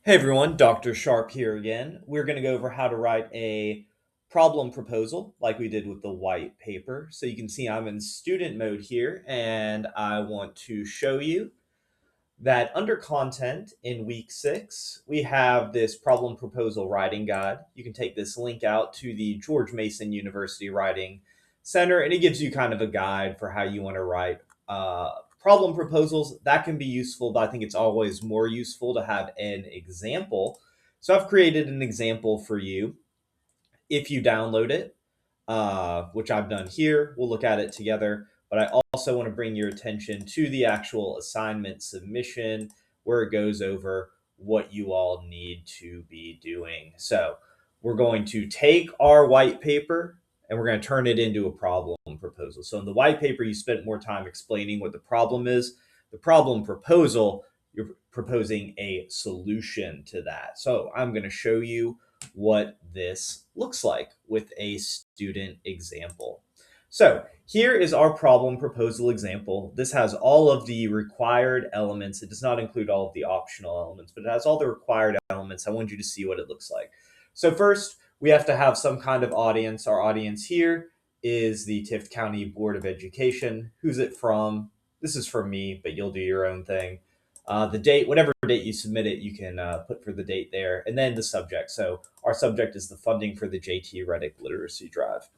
Hey everyone, Dr. Sharp here again. We're going to go over how to write a problem proposal like we did with the white paper. So you can see I'm in student mode here and I want to show you that under content in week 6, we have this problem proposal writing guide. You can take this link out to the George Mason University Writing Center and it gives you kind of a guide for how you want to write problem proposals. That can be useful, but I think it's always more useful to have an example. So I've created an example for you. If you download it, which I've done here, we'll look at it together. But I also want to bring your attention to the actual assignment submission where it goes over what you all need to be doing. So we're going to take our white paper and we're going to turn it into a problem proposal. So in the white paper, you spent more time explaining what the problem is. The problem proposal, you're proposing a solution to that. So I'm going to show you what this looks like with a student example. So here is our problem proposal example. This has all of the required elements. It does not include all of the optional elements, but it has all the required elements. I want you to see what it looks like. So first, we have to have some kind of audience. Our audience here is the Tift County Board of Education. Who's it from? This is from me, but you'll do your own thing. The date, whatever date you submit it, you can put for the date there, and then the subject. So our subject is the funding for the JT Reddick Literacy Drive.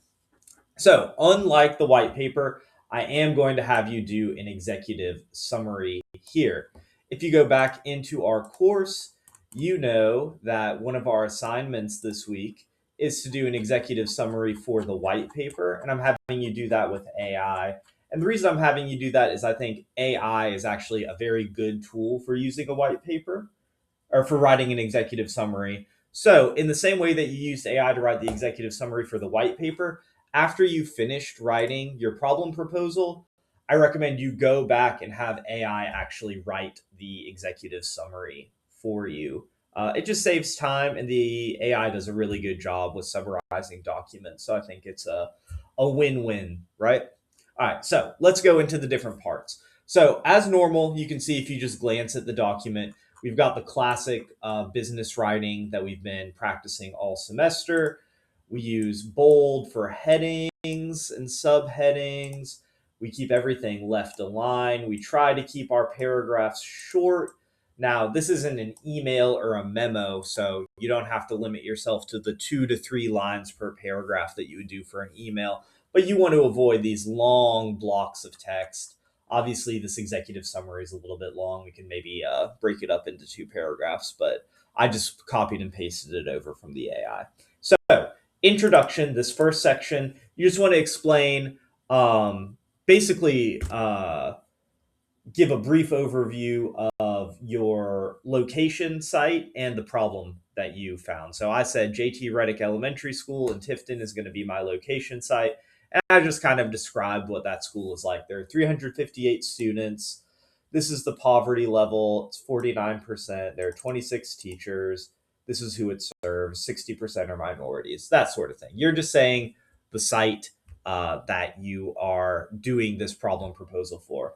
So unlike the white paper, I am going to have you do an executive summary here. If you go back into our course, you know that one of our assignments this week is to do an executive summary for the white paper, and I'm having you do that with AI. And the reason I'm having you do that is I think AI is actually a very good tool for using a white paper or for writing an executive summary. So, in the same way that you used AI to write the executive summary for the white paper, after you finished writing your problem proposal, I recommend you go back and have AI actually write the executive summary for you. It just saves time, and the AI does a really good job with summarizing documents. So, I think it's a win win, right? All right, so let's go into the different parts. So, as normal, you can see if you just glance at the document, we've got the classic business writing that we've been practicing all semester. We use bold for headings and subheadings. We keep everything left aligned. We try to keep our paragraphs short. Now, this isn't an email or a memo, so you don't have to limit yourself to the 2 to 3 lines per paragraph that you would do for an email, but you want to avoid these long blocks of text. Obviously, this executive summary is a little bit long. We can maybe break it up into 2 paragraphs, but I just copied and pasted it over from the AI. So, introduction, this first section, you just want to explain, basically, give a brief overview of your location site and the problem that you found. So I said JT Reddick Elementary School in Tifton is going to be my location site. And I just kind of described what that school is like. There are 358 students. This is the poverty level. It's 49%. There are 26 teachers. This is who it serves. 60% are minorities, that sort of thing. You're just saying the site that you are doing this problem proposal for.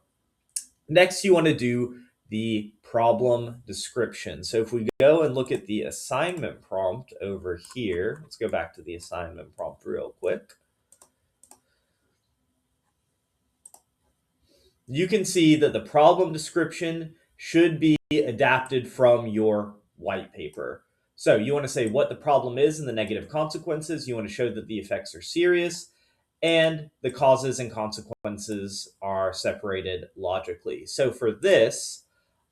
Next, you want to do the problem description. So if we go and look at the assignment prompt over here, let's go back to the assignment prompt real quick. You can see that the problem description should be adapted from your white paper. So you want to say what the problem is and the negative consequences. You want to show that the effects are serious and the causes and consequences are separated logically. So for this,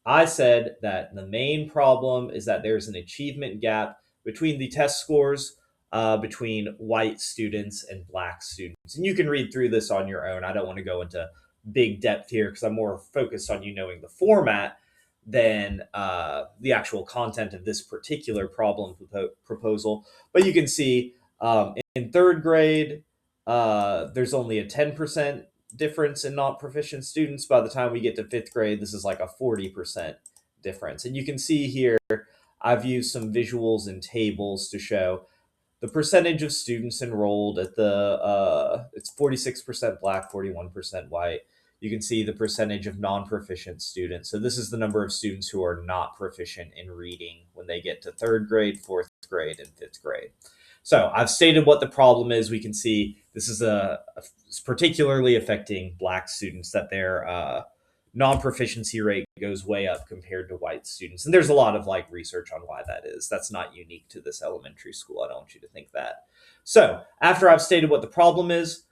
I said that the main problem is that there's an achievement gap between the test scores between white students and black students. And you can read through this on your own. I don't want to go into big depth here because I'm more focused on you knowing the format than the actual content of this particular problem proposal. But you can see in third grade, there's only a 10% difference in not proficient students. By the time we get to fifth grade, this is like a 40% difference. And you can see here, I've used some visuals and tables to show the percentage of students enrolled at the, it's 46% black, 41% white. you can see the percentage of non-proficient students. So this is the number of students who are not proficient in reading when they get to third grade, fourth grade, and fifth grade. So I've stated what the problem is. We can see this is particularly affecting Black students, that their non-proficiency rate goes way up compared to white students. And there's a lot of research on why that is. That's not unique to this elementary school. I don't want you to think that. So after I've stated what the problem is,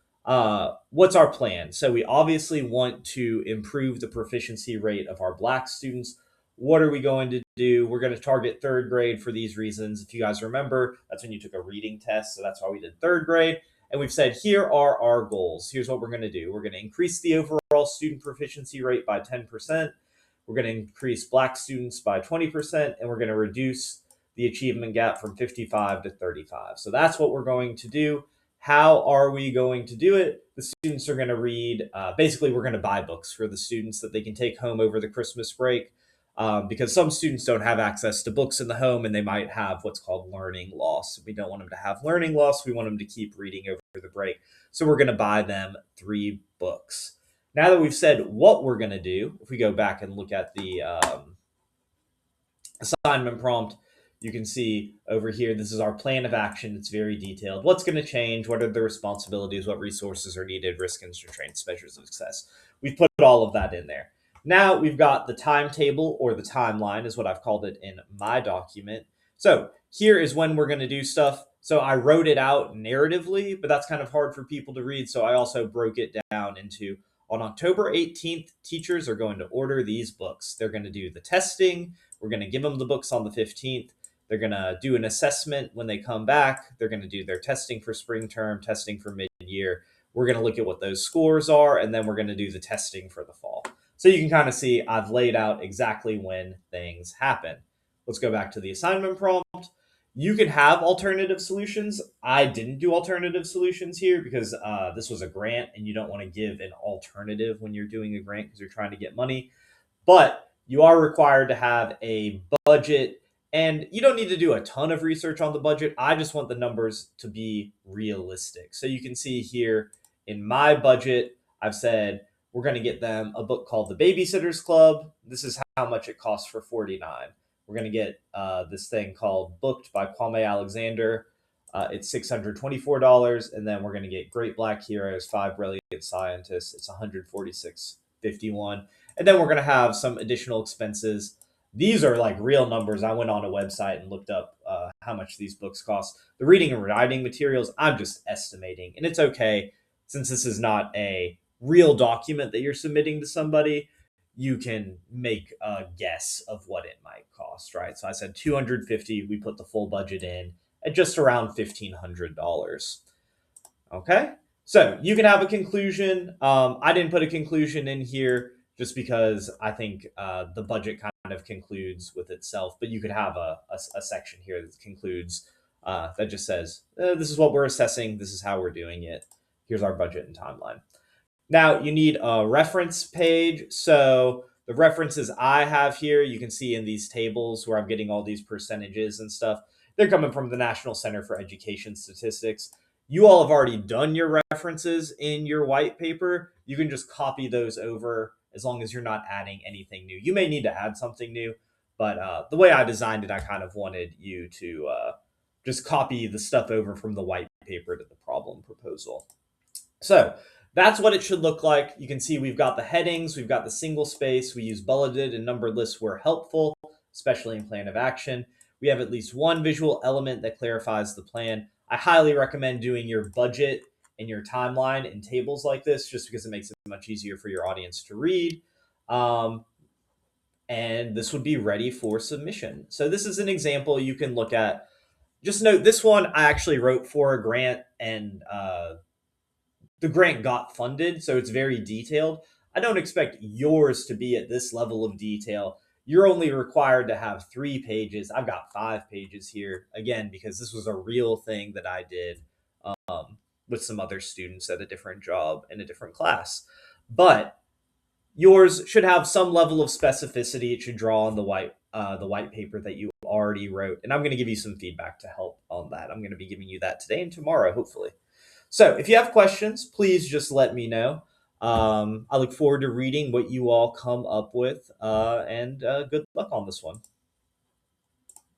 what's our plan? So we obviously want to improve the proficiency rate of our Black students. What are we going to do? We're going to target third grade for these reasons. If you guys remember, that's when you took a reading test. So that's why we did third grade. And we've said, here are our goals. Here's what we're going to do. We're going to increase the overall student proficiency rate by 10%. We're going to increase Black students by 20%. And we're going to reduce the achievement gap from 55 to 35. So that's what we're going to do. How are we going to do it? The students are going to read. Basically, we're going to buy books for the students that they can take home over the Christmas break. Because some students don't have access to books in the home, and they might have what's called learning loss. We don't want them to have learning loss. We want them to keep reading over the break. So we're going to buy them 3 books. Now that we've said what we're going to do, if we go back and look at the assignment prompt, you can see over here, this is our plan of action. It's very detailed. What's going to change? What are the responsibilities? What resources are needed? Risk and constraints, measures of success. We've put all of that in there. Now we've got the timetable, or the timeline is what I've called it in my document. So here is when we're going to do stuff. So I wrote it out narratively, but that's kind of hard for people to read. So I also broke it down into, on October 18th, teachers are going to order these books. They're going to do the testing. We're going to give them the books on the 15th. They're going to do an assessment when they come back. They're going to do their testing for spring term, testing for mid-year. We're going to look at what those scores are, and then we're going to do the testing for the fall. So you can kind of see I've laid out exactly when things happen. Let's go back to the assignment prompt. You can have alternative solutions. I didn't do alternative solutions here because this was a grant, and you don't want to give an alternative when you're doing a grant because you're trying to get money. But you are required to have a budget, and you don't need to do a ton of research on the budget. I just want the numbers to be realistic. So you can see here in my budget, I've said, we're going to get them a book called The Babysitter's Club. This is how much it costs for $49. We're going to get this thing called Booked by Kwame Alexander. It's $624. And then we're going to get Great Black Heroes, 5 Brilliant Scientists. It's $146.51. And then we're going to have some additional expenses. These are real numbers. I went on a website and looked up how much these books cost. The reading and writing materials, I'm just estimating. And it's okay, since this is not a real document that you're submitting to somebody, you can make a guess of what it might cost, right? So I said $250. We put the full budget in at just around $1,500. Okay, so you can have a conclusion. I didn't put a conclusion in here just because I think the budget kind of concludes with itself, but you could have a section here that concludes, that just says, this is what we're assessing. This is how we're doing it. Here's our budget and timeline. Now you need a reference page. So the references I have here, you can see in these tables where I'm getting all these percentages and stuff. They're coming from the National Center for Education Statistics. You all have already done your references in your white paper. You can just copy those over as long as you're not adding anything new. You may need to add something new, but the way I designed it, I kind of wanted you to just copy the stuff over from the white paper to the problem proposal. So that's what it should look like. You can see we've got the headings, we've got the single space. We use bulleted and numbered lists where helpful, especially in plan of action. We have at least one visual element that clarifies the plan. I highly recommend doing your budget and your timeline in tables like this, just because it makes it much easier for your audience to read. And this would be ready for submission. So this is an example you can look at. Just note, this one I actually wrote for a grant, and the grant got funded, so it's very detailed. I don't expect yours to be at this level of detail. You're only required to have 3 pages. I've got 5 pages here, again, because this was a real thing that I did with some other students at a different job in a different class. But yours should have some level of specificity. It should draw on the white paper that you already wrote. And I'm going to give you some feedback to help on that. I'm going to be giving you that today and tomorrow, hopefully. So if you have questions, please just let me know. I look forward to reading what you all come up with, and good luck on this one.